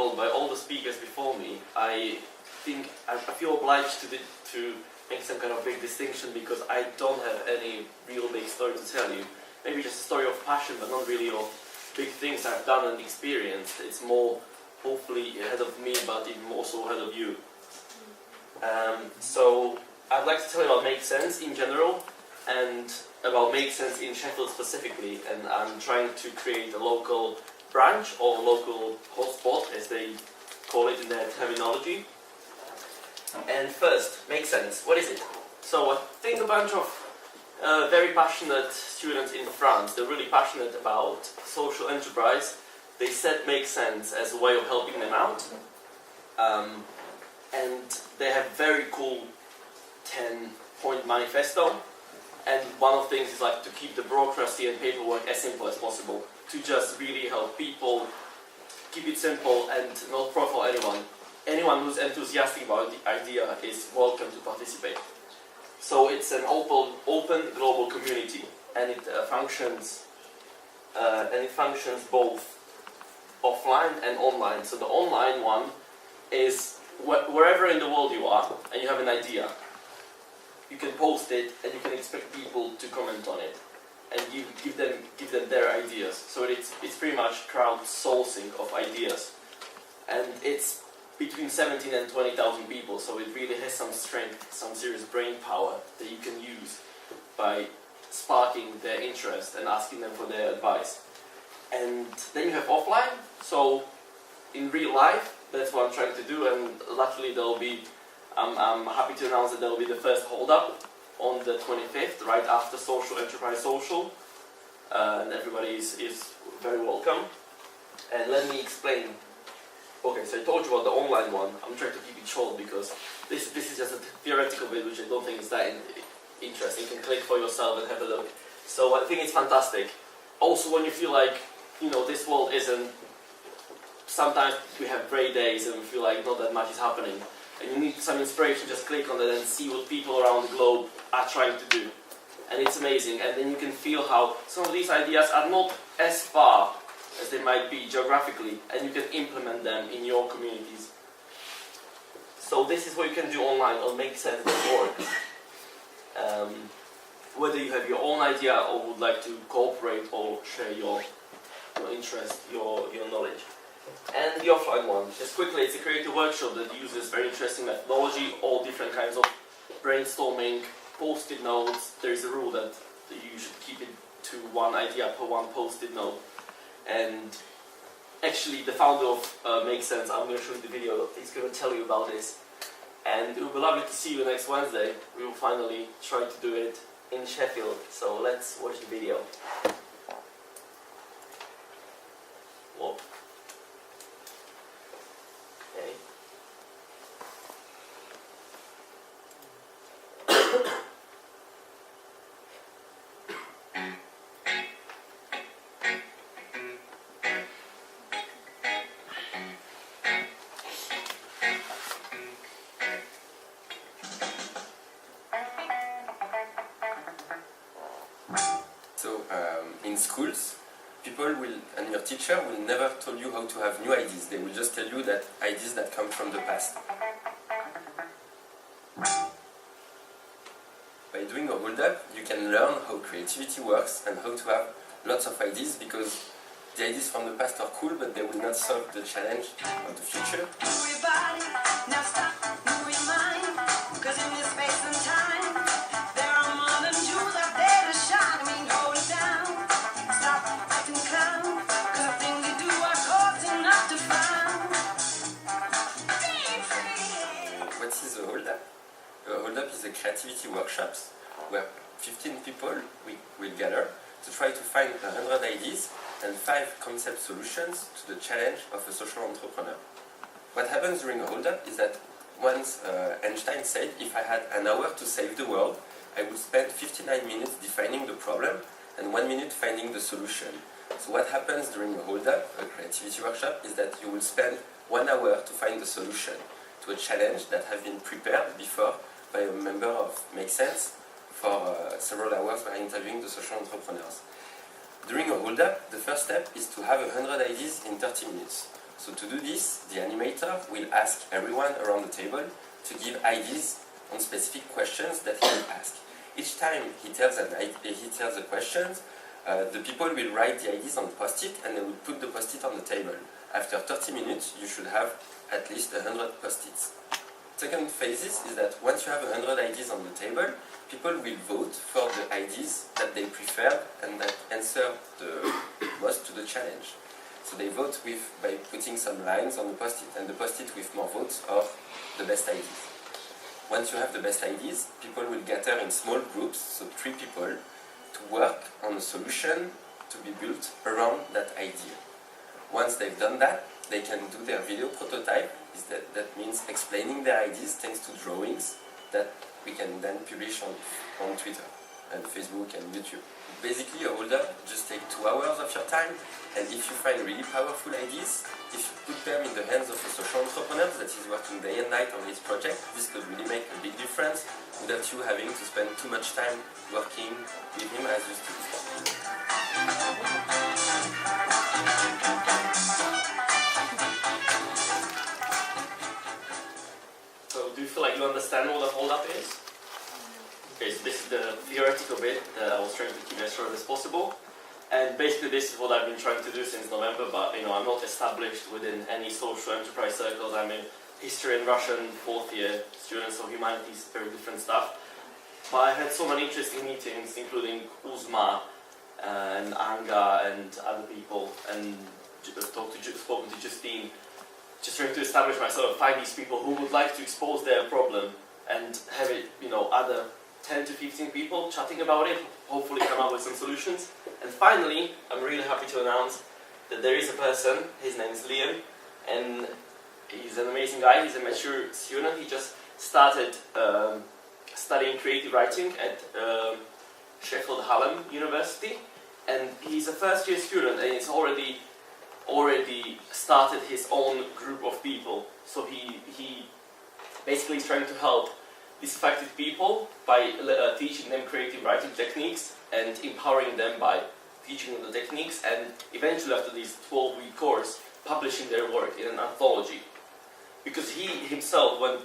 example by all the speakers before me, I think I feel obliged to make some kind of big distinction because I don't have any real big story to tell you. Maybe just a story of passion, but not really of big things I've done and experienced. It's more, hopefully, ahead of me, but even more so ahead of you. So I'd like to tell you about MakeSense in general and about MakeSense in Sheffield specifically. And I'm trying to create a local branch or local hotspot, as they call it in their terminology. And first, MakeSense. What is it? So I think a bunch of very passionate students in France, they're really passionate about social enterprise. They set MakeSense as a way of helping them out. And they have very cool 10-point manifesto. And one of the things is like to keep the bureaucracy and paperwork as simple as possible. To just really help people, keep it simple and not profile anyone. Anyone who's enthusiastic about the idea is welcome to participate. So it's an open global community, and it functions both offline and online. So the online one is wherever in the world you are, and you have an idea, you can post it, and you can expect people to comment on it, and give them their ideas. So it's pretty much crowdsourcing of ideas, and it's between 17 and 20,000 people, so it really has some strength, some serious brain power that you can use by sparking their interest and asking them for their advice. And then you have offline, so in real life, that's what I'm trying to do, and luckily I'm happy to announce that there will be the first hold-up on the 25th, right after Social Enterprise Social, and everybody is very welcome. And let me explain. Okay, so I told you about the online one. I'm trying to keep it short because this is just a theoretical bit which I don't think is that interesting. You can click for yourself and have a look. So I think it's fantastic. Also, when you feel like, this world isn't, sometimes we have grey days and we feel like not that much is happening, and you need some inspiration, just click on it and see what people around the globe are trying to do. And it's amazing. And then you can feel how some of these ideas are not as far as they might be geographically, and you can implement them in your communities. So this is what you can do online on MakeSense.org. Whether you have your own idea or would like to cooperate or share your interest, your knowledge. And the offline one, just quickly, it's a creative workshop that uses very interesting methodology, all different kinds of brainstorming, post-it notes. There is a rule that you should keep it to one idea per one post-it note. And actually the founder of MakeSense, I'm going to show you the video, he's going to tell you about this. And it will be lovely to see you next Wednesday. We will finally try to do it in Sheffield. So let's watch the video. Whoa. Okay. So in schools, people will, and your teacher will never tell you how to have new ideas. They will just tell you that ideas that come from the past. By doing a hold-up, you can learn how creativity works and how to have lots of ideas, because the ideas from the past are cool, but they will not solve the challenge of the future. Now stop moving mind, 'cause in this space and time, there are more than jewels out there to shine. I mean, hold it down, stop acting clown, 'cause the things you do are caught enough to find. What is a hold-up? A hold-up is a creativity workshops where 15 people will gather to try to find 100 ideas and 5 concept solutions to the challenge of a social entrepreneur. What happens during a hold-up is that once Einstein said, if I had an hour to save the world, I would spend 59 minutes defining the problem and 1 minute finding the solution. So what happens during a hold-up, a creativity workshop, is that you will spend 1 hour to find the solution to a challenge that has been prepared before by a member of MakeSense for several hours by interviewing the social entrepreneurs. During a hold-up, the first step is to have 100 ideas in 30 minutes. So to do this, the animator will ask everyone around the table to give IDs on specific questions that he will ask. Each time he tells the questions, the people will write the IDs on post-it and they will put the post-it on the table. After 30 minutes, you should have at least 100 post-its. Second phase is that once you have 100 IDs on the table, people will vote for the IDs that they prefer and that answer the most to the challenge. So they vote by putting some lines on the post-it, and the post-it with more votes are the best IDs. Once you have the best IDs, people will gather in small groups, so 3 people, to work on a solution to be built around that idea. Once they've done that, they can do their video prototype. That means explaining their ideas thanks to drawings that we can then publish on Twitter and Facebook and YouTube. Basically, a hold-up just takes 2 hours of your time, and if you find really powerful ideas, if you put them in the hands of a social entrepreneur that is working day and night on his project, this could really make a big difference without you having to spend too much time working with him as used to before. So do you feel like you understand what a hold-up is? Okay, so this is the theoretical bit that I was trying to keep as short as possible. And basically this is what I've been trying to do since November, but I'm not established within any social enterprise circles. I'm a history and Russian 4th year student, so humanities, very different stuff. But I had so many interesting meetings, including Uzma and Anga and other people, and spoken to Justine, just trying to establish myself, find these people who would like to expose their problem and have it, other 10 to 15 people chatting about it, hopefully come up with some solutions. And finally, I'm really happy to announce that there is a person, his name is Liam, and he's an amazing guy, he's a mature student. He just started studying creative writing at Sheffield Hallam University, and he's a first year student, and he's already started his own group of people. So he basically is trying to help disaffected people by teaching them creative writing techniques and empowering them by teaching them the techniques, and eventually after this 12-week course publishing their work in an anthology. Because he himself went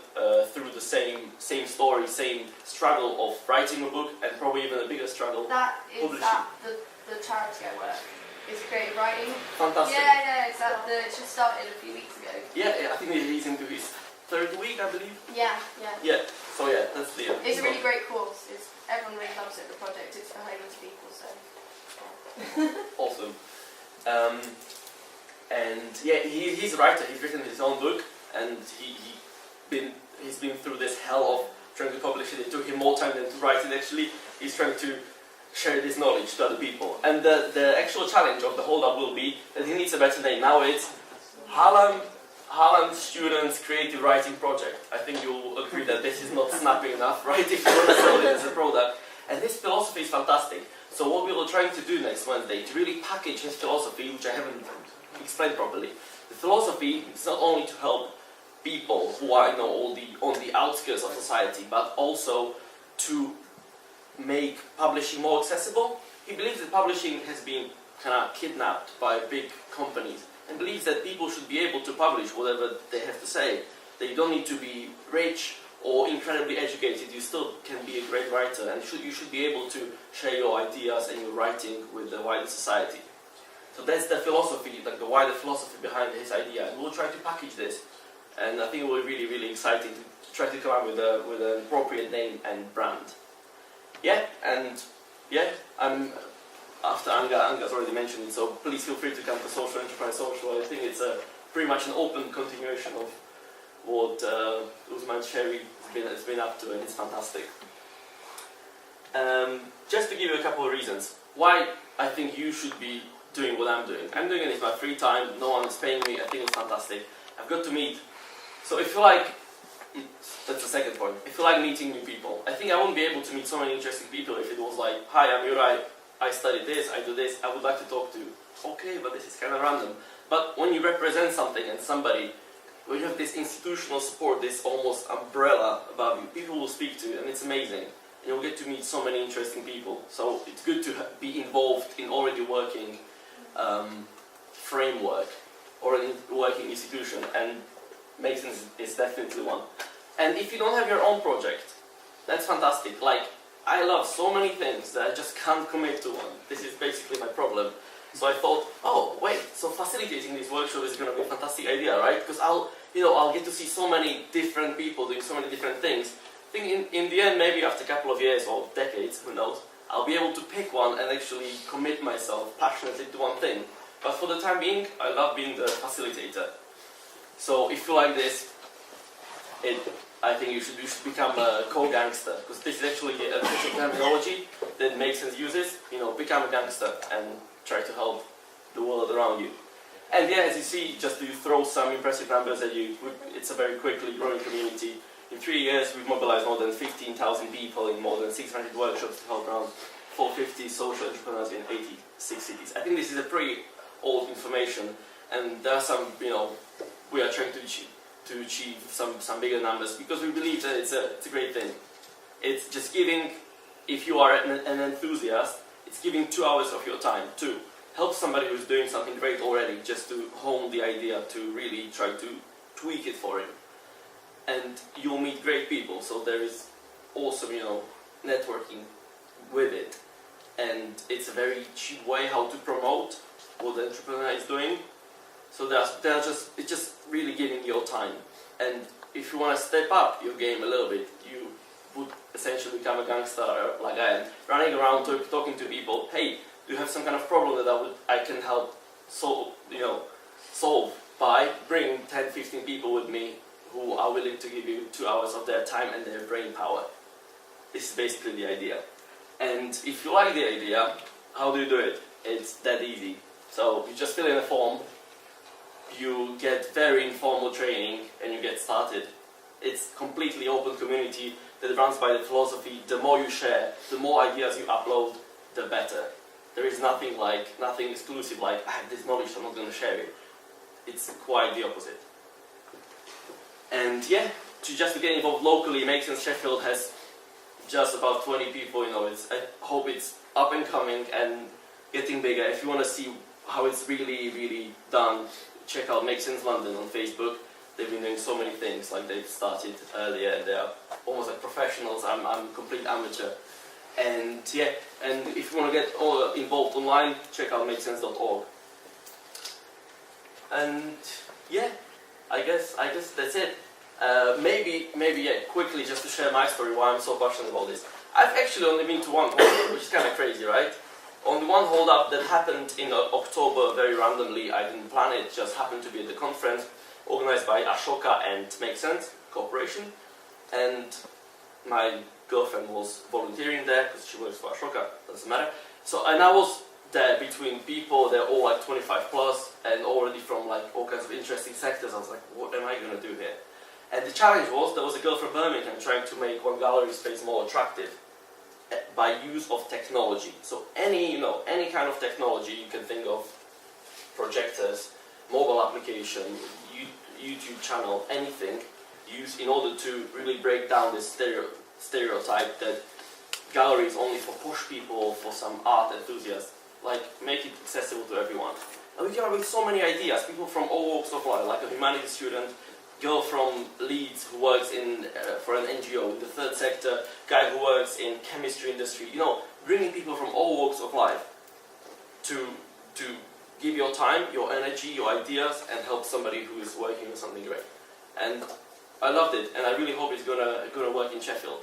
through the same story, same struggle of writing a book, and probably even a bigger struggle. That is publishing. the charity I work. Is creative writing. Fantastic. Yeah, exactly. It just started a few weeks ago. Yeah, I think he's into his 3rd week, I believe. Yeah. Yeah, so yeah, that's Liam. It's a really great course. Everyone really loves it, the project. It's for homeless people, so... Awesome. And yeah, he's a writer. He's written his own book, and he's been through this hell of trying to publish it. It took him more time than to write it, actually. He's trying to share this knowledge to other people. And the actual challenge of the hold-up will be that he needs a better name. Now it's Hallam Students Creative Writing Project. I think you'll agree that this is not snappy enough, right? If you want to sell it as a product. And his philosophy is fantastic. So what we were trying to do next Wednesday, to really package his philosophy, which I haven't explained properly. The philosophy is not only to help people who are on the outskirts of society, but also to make publishing more accessible. He believes that publishing has been kind of kidnapped by big companies, and believes that people should be able to publish whatever they have to say. That you don't need to be rich or incredibly educated, you still can be a great writer, and you should be able to share your ideas and your writing with the wider society. So that's the philosophy, like the wider philosophy behind his idea, and we'll try to package this. And I think it will be really, really exciting to try to come up with an appropriate name and brand. I'm after Anga's already mentioned it, so please feel free to come to Social Enterprise Social. I think it's pretty much an open continuation of what Usman Sherry has been up to, and it's fantastic. Just to give you a couple of reasons why I think you should be doing what I'm doing. I'm doing it in my free time, no one is paying me, I think it's fantastic. I've got to meet, so if you like, that's the second point, if you like meeting new people, I think I wouldn't be able to meet so many interesting people if it was like, hi, I'm Juraj, I studied this, I do this, I would like to talk to you. Okay, but this is kind of random. But when you represent something and somebody, when you have this institutional support, this almost umbrella above you, people will speak to you, and it's amazing. And you'll get to meet so many interesting people. So it's good to be involved in already working framework or a working institution, and MakeSense is definitely one. And if you don't have your own project, that's fantastic. Like, I love so many things that I just can't commit to one. This is basically my problem. So I thought, oh wait, so facilitating this workshop is going to be a fantastic idea, right? Because I'll get to see so many different people doing so many different things. I think in the end, maybe after a couple of years or decades, who knows, I'll be able to pick one and actually commit myself passionately to one thing. But for the time being, I love being the facilitator. So if you like this, I think you should become a co-gangster, because this is actually a official terminology that MakeSense uses. Become a gangster and try to help the world around you. And yeah, as you see, just to throw some impressive numbers at you, it's a very quickly growing community. In 3 years, we've mobilized more than 15,000 people in more than 600 workshops to help around 450 social entrepreneurs in 86 cities. I think this is a pretty old information, and there are some, we are trying to achieve some bigger numbers, because we believe that it's a great thing. It's just giving, if you are an enthusiast, it's giving 2 hours of your time to help somebody who's doing something great already, just to hone the idea, to really try to tweak it for him. And you'll meet great people, so there is awesome, networking with it. And it's a very cheap way how to promote what the entrepreneur is doing. So it's just really giving your time. And if you want to step up your game a little bit, you would essentially become a gangster like I am, running around talking to people. Hey, do you have some kind of problem that I can help solve by bringing 10, 15 people with me who are willing to give you 2 hours of their time and their brain power. This is basically the idea. And if you like the idea, how do you do it? It's that easy. So you just fill in a form, you get very informal training, and you get started. It's completely open community that runs by the philosophy, the more you share, the more ideas you upload, the better. There is nothing exclusive like, I have this knowledge, I'm not going to share it. It's quite the opposite. And yeah, to get involved locally, MakeSense Sheffield has just about 20 people, I hope it's up and coming and getting bigger. If you want to see how it's really, really done, check out MakeSense London on Facebook. They've been doing so many things, like they've started earlier, and they are almost like professionals. I'm a complete amateur. And yeah, and if you want to get involved online, check out MakeSense.org. And yeah, I guess that's it. Maybe quickly just to share my story, why I'm so passionate about this. I've actually only been to one hold-up, which is kind of crazy, right? Only one hold-up that happened in October very randomly. I didn't plan it, just happened to be at the conference organized by Ashoka and MakeSense Corporation. And my girlfriend was volunteering there because she works for Ashoka, doesn't matter. So, and I was there between people, they're all like 25 plus and already from like all kinds of interesting sectors. I was like, what am I going to do here? And the challenge was, there was a girl from Birmingham trying to make one gallery space more attractive by use of technology. So any kind of technology you can think of, projectors, mobile application, YouTube channel, anything, used in order to really break down this stereotype that gallery is only for posh people, for some art enthusiasts. Like, make it accessible to everyone. And we came up with so many ideas, people from all walks of life, like a humanities student, girl from Leeds who works for an NGO in the third sector, guy who works in chemistry industry, bringing people from all walks of life to give your time, your energy, your ideas, and help somebody who is working on something great. And I loved it, and I really hope it's gonna work in Sheffield.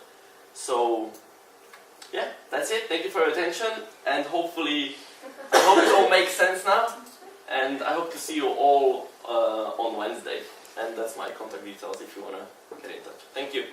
So yeah, that's it. Thank you for your attention, and hopefully I hope it all makes sense now, and I hope to see you all on Wednesday. And that's my contact details if you want to get in touch. Thank you.